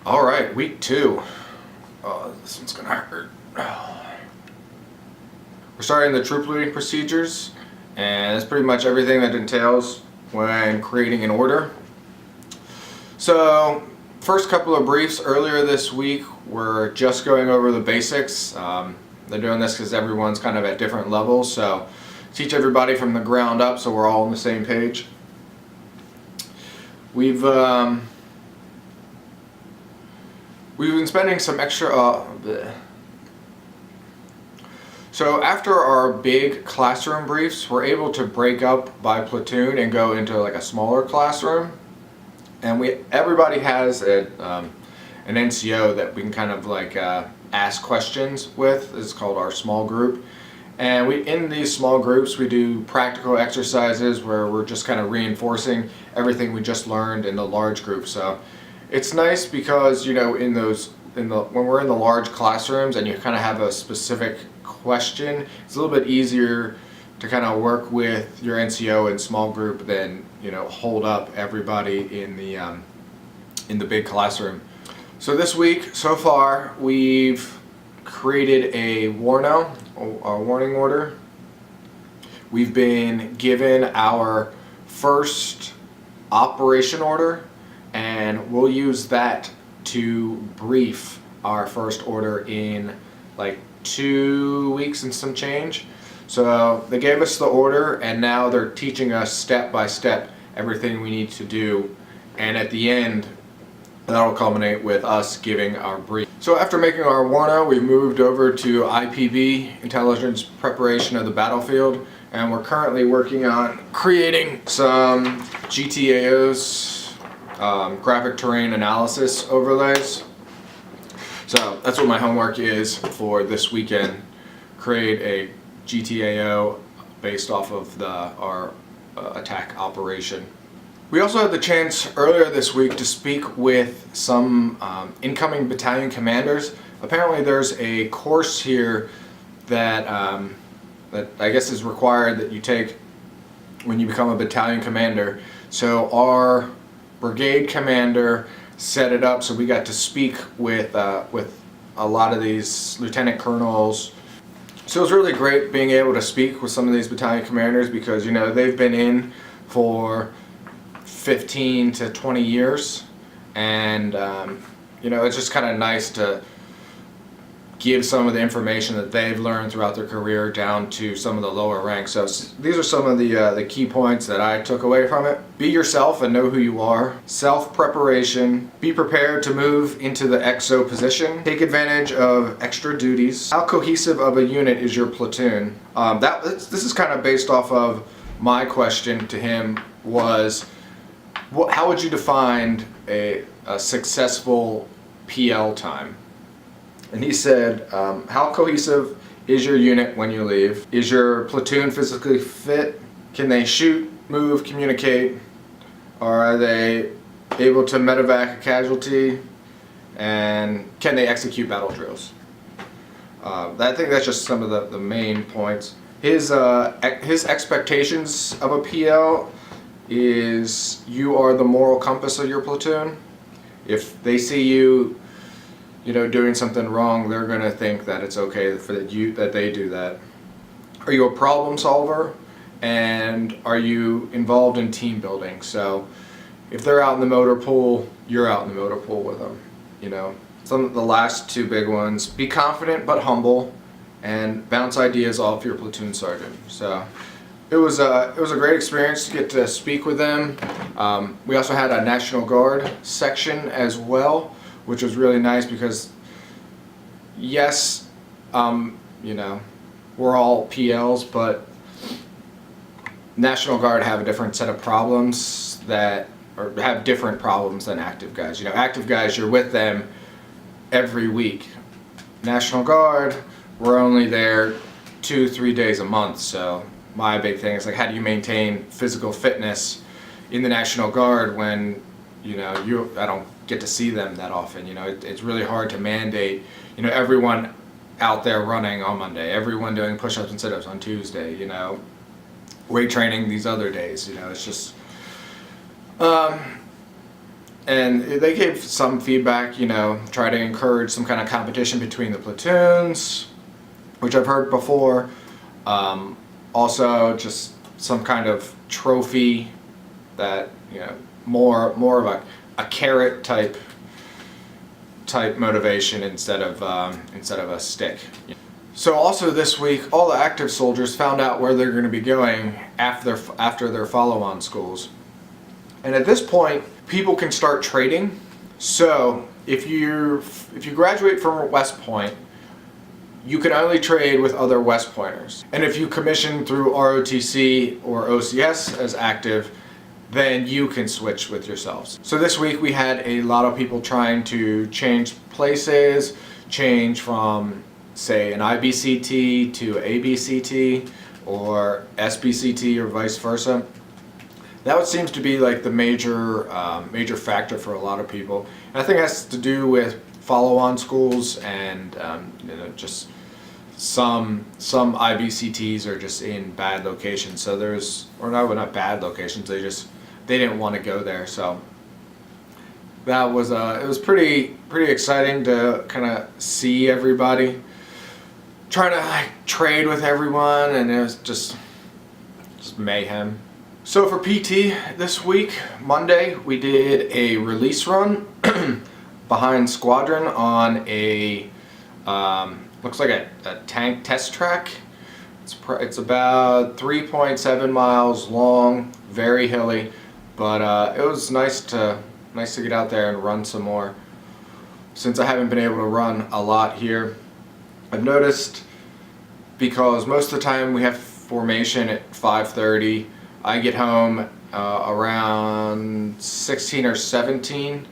All right, week 2. Oh, this one's gonna hurt. We're starting the troop looting procedures, and that's pretty much everything that entails when creating an order. So, first couple of briefs earlier this week, we're just going over the basics. They're doing this because everyone's kind of at different levels, so teach everybody from the ground up so we're all on the same page. We've been spending some extra so after our big classroom briefs, we're able to break up by platoon and go into like a smaller classroom, and everybody has an NCO that we can kind of like ask questions with. It's called our small group, and in these small groups we do practical exercises where we're just kind of reinforcing everything we just learned in the large group. So it's nice because, you know, when we're in the large classrooms and you kind of have a specific question, it's a little bit easier to kind of work with your NCO in small group than, you know, hold up everybody in the big classroom. So this week so far we've created a warno, a warning order. We've been given our first operation order, and we'll use that to brief our first order in like 2 weeks and some change. So they gave us the order, and now they're teaching us step by step everything we need to do, and at the end that'll culminate with us giving our brief. So after making our warno, we moved over to IPB, Intelligence Preparation of the Battlefield, and we're currently working on creating some GTAOs, graphic terrain analysis overlays. So that's what my homework is for this weekend. Create a GTAO based off of our attack operation. We also had the chance earlier this week to speak with some incoming battalion commanders. Apparently there's a course here that I guess is required that you take when you become a battalion commander. So our brigade commander set it up so we got to speak with a lot of these lieutenant colonels. So it was really great being able to speak with some of these battalion commanders because, you know, they've been in for 15 to 20 years, and you know, it's just kind of nice to give some of the information that they've learned throughout their career down to some of the lower ranks. So these are some of the key points that I took away from it. Be yourself and know who you are. Self-preparation. Be prepared to move into the XO position. Take advantage of extra duties. How cohesive of a unit is your platoon? This is kind of based off of my question to him was, how would you define a successful PL time? And he said, how cohesive is your unit when you leave? Is your platoon physically fit? Can they shoot, move, communicate? Are they able to medevac a casualty? And can they execute battle drills? I think that's just some of the main points. His expectations of a PL is you are the moral compass of your platoon. If they see you know, doing something wrong, they're going to think that it's okay that they do that. Are you a problem solver? And are you involved in team building? So if they're out in the motor pool, you're out in the motor pool with them. You know, some of the last two big ones: be confident but humble, and bounce ideas off your platoon sergeant. So it was a great experience to get to speak with them. We also had a National Guard section as well, which was really nice because, yes, you know, we're all PLs, but National Guard have a different set of problems or have different problems than active guys. You know, active guys, you're with them every week. National Guard, we're only there 2-3 days a month. So my big thing is, like, how do you maintain physical fitness in the National Guard when, you know, I don't get to see them that often. You know, it's really hard to mandate, you know, everyone out there running on Monday, everyone doing push-ups and sit-ups on Tuesday, you know, weight training these other days. You know, it's just And they gave some feedback, you know, try to encourage some kind of competition between the platoons, which I've heard before. Also, just some kind of trophy that, you know, more of a carrot type motivation instead of a stick. So also this week, all the active soldiers found out where they're going to be going after their follow-on schools. And at this point, people can start trading. So if you graduate from West Point, you can only trade with other West Pointers. And if you commission through ROTC or OCS as active, then you can switch with yourselves. So this week we had a lot of people trying to change places, change from, say, an IBCT to ABCT or SBCT or vice versa. That seems to be like the major factor for a lot of people. And I think it has to do with follow-on schools and you know, just some IBCTs are just in bad locations. So not bad locations. They didn't want to go there. So that was it was pretty exciting to kind of see everybody trying to like trade with everyone, and it was just mayhem. So for PT this week, Monday, we did a release run behind Squadron on a looks like a tank test track. It's about 3.7 miles long, very hilly, but it was nice to get out there and run some more. Since I haven't been able to run a lot here, I've noticed, because most of the time we have formation at 5:30. I get home around 16 or 17.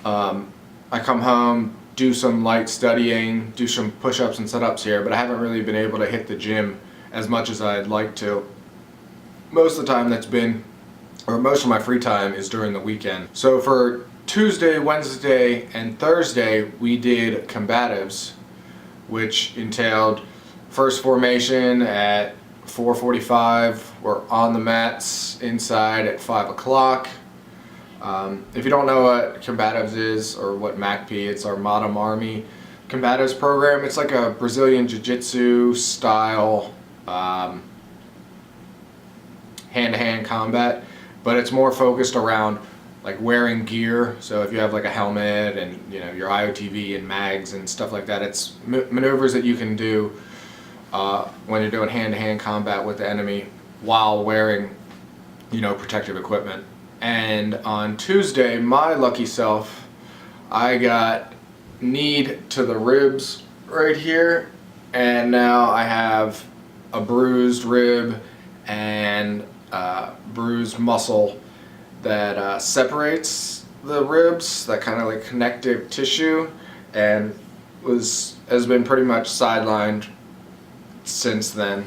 I come home, do some light studying, do some push-ups and sit-ups here, but I haven't really been able to hit the gym as much as I'd like to. Most of the time most of my free time is during the weekend. So for Tuesday, Wednesday, and Thursday, we did combatives, which entailed first formation at 4:45. We're on the mats inside at 5 o'clock. If you don't know what combatives is or what MACP, it's our Modern Army combatives program. It's like a Brazilian Jiu-Jitsu style hand-to-hand combat, but it's more focused around like wearing gear. So if you have like a helmet and, you know, your IOTV and mags and stuff like that, it's maneuvers that you can do when you're doing hand-to-hand combat with the enemy while wearing, you know, protective equipment. And on Tuesday, my lucky self, I got kneed to the ribs right here, and now I have a bruised rib and bruised muscle that separates the ribs, that kind of like connective tissue, and has been pretty much sidelined since then.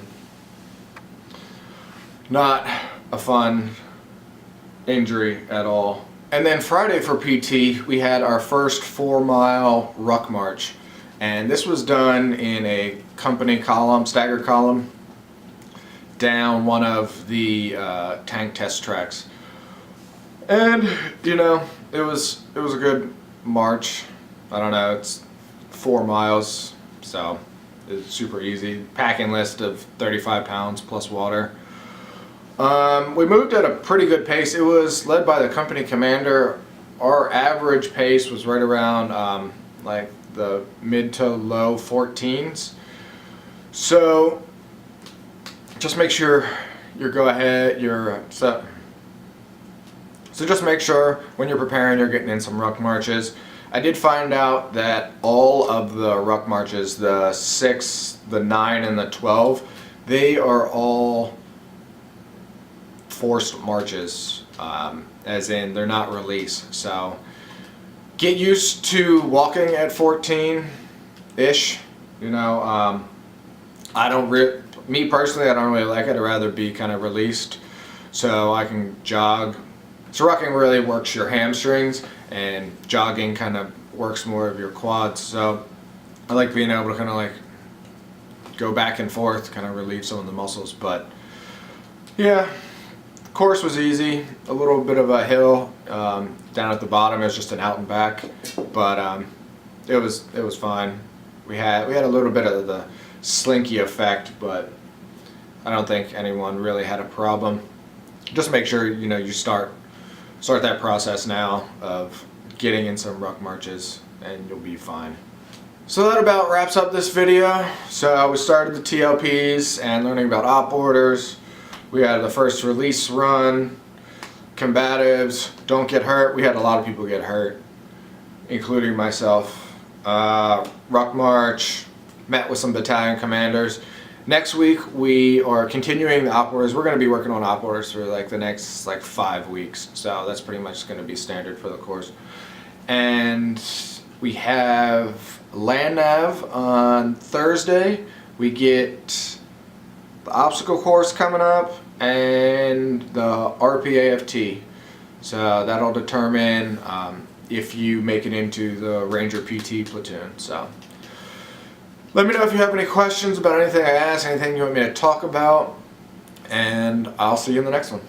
Not a fun injury at all. And then Friday for PT, we had our first 4-mile ruck march, and this was done in a company column, staggered column, down one of the tank test tracks. And you know, it was a good march. I don't know, it's 4 miles, so it's super easy. Packing list of 35 pounds plus water. We moved at a pretty good pace. It was led by the company commander. Our average pace was right around like the mid to low 14s. So just make sure So just make sure when you're preparing, you're getting in some ruck marches. I did find out that all of the ruck marches, the 6, the 9, and the 12, they are all forced marches, as in they're not release. So get used to walking at 14-ish. You know, me personally, I don't really like it. I'd rather be kind of released so I can jog. So rucking really works your hamstrings, and jogging kind of works more of your quads. So I like being able to kind of like go back and forth, kind of relieve some of the muscles. But yeah, Course was easy, a little bit of a hill down at the bottom. It was just an out and back, but it was fine. We had a little bit of the slinky effect, but I don't think anyone really had a problem. Just make sure you start that process now of getting in some ruck marches, and you'll be fine. So that about wraps up this video. So we started the TLPs and learning about op orders. We had the first release run, combatives, don't get hurt. We had a lot of people get hurt, including myself. Ruck march, met with some battalion commanders. Next week we are continuing the op orders. We're going to be working on op orders for like the next 5 weeks. So that's pretty much going to be standard for the course. And we have land nav on Thursday. We get the obstacle course coming up and the RPAFT. So that'll determine if you make it into the Ranger PT platoon. So let me know if you have any questions about anything I asked, anything you want me to talk about, and I'll see you in the next one.